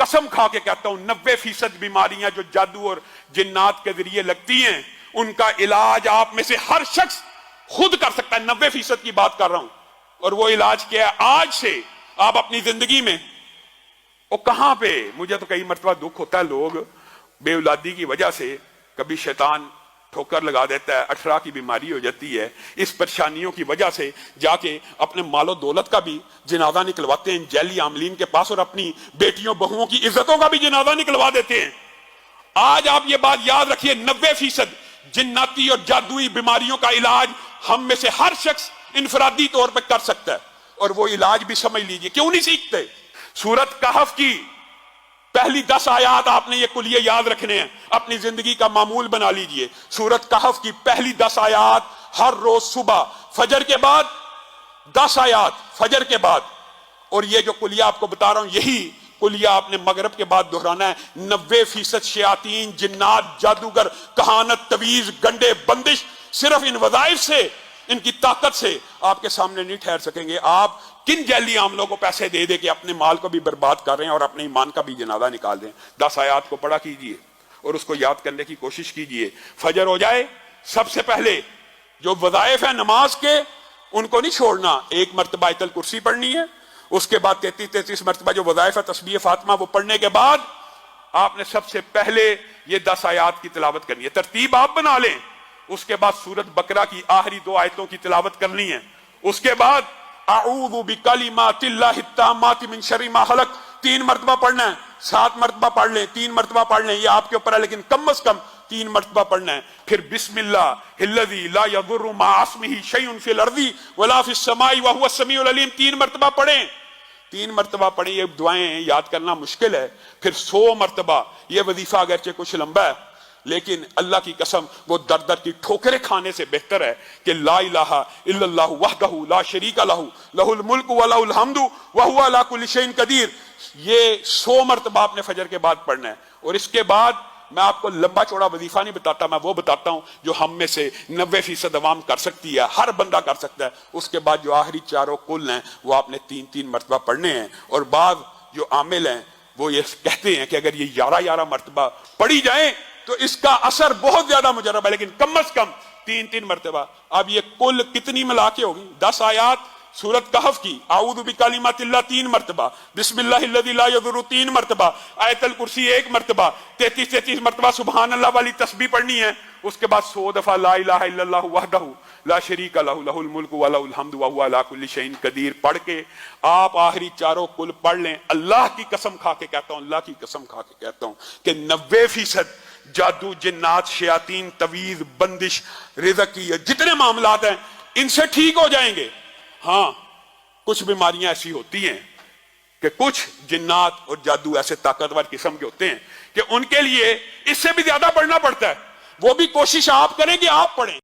कसम खा के कहता हूं 90% बीमारियां जो जादू और जिन्नात के जरिए लगती हैं उनका इलाज आप में से हर शख्स खुद कर सकता है। 90% की बात कर रहा हूं। और वो इलाज क्या है? आज से आप अपनी जिंदगी में, वो कहां पे, मुझे तो कई मरतबा दुख होता है, लोग बेऔलादी की वजह से कभी शैतान ठोकर लगा देता है, 18 की बीमारी हो जाती है, इस परेशानियों की वजह से जाके अपने मालो दौलत का भी जनाजा निकलवाते हैं जैली आमलीन के पास, और अपनी बेटियों बहुओं की इज्जतों का भी जनाजा निकलवा देते हैं। आज आप ये बात याद रखिए, 90% जिन्नाती और जादुई बीमारियों का इलाज हम में से हर शख्स इनफरादी तौर पर कर सकता है। और वो इलाज भी समझ लीजिए, क्यों नहीं सीखते? सूरत कहफ की पहली 10 आयात आपने ये कुलिये याद रखने हैं, अपनी जिंदगी का मामूल बना लीजिए। सूरत कहफ की पहली 10 आयात हर रोज सुबह फजर के बाद, 10 आयात फजर के बाद। और ये जो कुलिया आपको बता रहा हूं, यही कुलिया आपने मगरब के बाद दोहराना है। 90% शयातीन, जिन्नात, जादूगर, कहानत, तवीज, गंडे, बंदिश सिर्फ इन वज़ाइफ से, इनकी ताकत से आपके सामने नहीं ठहर सकेंगे। आप किन जैली आमलों को पैसे दे दे के अपने माल को भी बर्बाद कर रहे हैं और अपने ईमान का भी जनाजा निकाल दें। 10 आयात को पढ़ा कीजिए और उसको याद करने की कोशिश कीजिए। फजर हो जाए, सबसे पहले जो वज़ाइफ है नमाज के, उनको नहीं छोड़ना। 1 मरतबा आयतल कुर्सी पढ़नी है, उसके बाद 33 मरतबा जो वज़ाइफ है तस्बीह फातिमा, वो पढ़ने के बाद आपने सबसे पहले ये 10 आयात की तिलावत करनी है। तरतीब आप बना लें। उसके बाद सूरत बकरा की आखिरी 2 आयतों की तिलावत करनी है। उसके बाद अऊज़ु बिकलिमातिल्लाहि ताम्माति मिन शर्रि मा खलक 3 मरतबा पढ़ना है। 7 मरतबा पढ़ लें, 3 मरतबा पढ़ लें, ये आपके ऊपर है, लेकिन कम से कम 3 मरतबा पढ़ना है। फिर बिस्मिल्लाहिल्लज़ी ला यदुर्रु मा अस्मिही शैउन फिल अर्ज़ि वला फिस समाई व हुवस समीउल अलीम 3 मरतबा पढ़ें। 3 मरतबा पढ़ें। ये दुआएं याद करना मुश्किल है। फिर 100 मरतबा। ये वजीफा अगरचे कुछ लंबा है, लेकिन अल्लाह की कसम वो दर दर की ठोकरें खाने से बेहतर है कि ला इलाहा इल्लल्लाहु वहदहु ला शरीका लहू लहुल मुल्क व लहुल हम्दु व हुवा अला कुल्लि शैइन कदीर। ये 100 मरतबा आपने फजर के बाद पढ़ना है। और इसके बाद मैं आपको लंबा चौड़ा वजीफा नहीं बताता, मैं वो बताता हूं जो हम में से 90% अवाम कर सकती है, हर बंदा कर सकता है। उसके बाद जो आखिरी 4 कुल हैं वो आपने 3-3 मरतबा पढ़ने हैं। और बाद जो आमिल हैं वो ये कहते हैं कि अगर ये 11 मरतबा पढ़ी जाए तो इसका असर बहुत ज्यादा मुजरब है, लेकिन कम से कम 3-3 मरतबा। अब ये कुल कितनी मिला के होगी? 10 आयात सूरत कहफ की, आऊज़ु बिकलिमातिल्लाह 3 मरतबा, बिस्मिल्लाहिल्लज़ी ला यदुर्रु 3 मरतबा, आयतल कुर्सी 1 मरतबा, 33 मरतबा सुभान अल्लाह वाली तस्बीह पढ़नी है। उसके बाद 100 दफा ला इलाहा इल्लल्लाहु वहदहु ला शरीका लहू लहुल मुल्क व लहुल हम्दु व हुवा अला कुल्लि शैइन कदीर पढ़ के आप आखिरी 4 कुल पढ़ लें। अल्लाह की कसम खा के कहता हूं, अल्लाह की कसम खा के कहता हूं कि 90% जादू, जिन्नात, शयातीन, तवीज, बंदिश, रिज़्क़ की जितने मामलात हैं इनसे ठीक हो जाएंगे। हाँ, कुछ बीमारियां ऐसी होती हैं कि कुछ जिन्नात और जादू ऐसे ताकतवर किस्म के होते हैं कि उनके लिए इससे भी ज्यादा पढ़ना पड़ता है। वो भी कोशिश आप करें कि आप पढ़ें।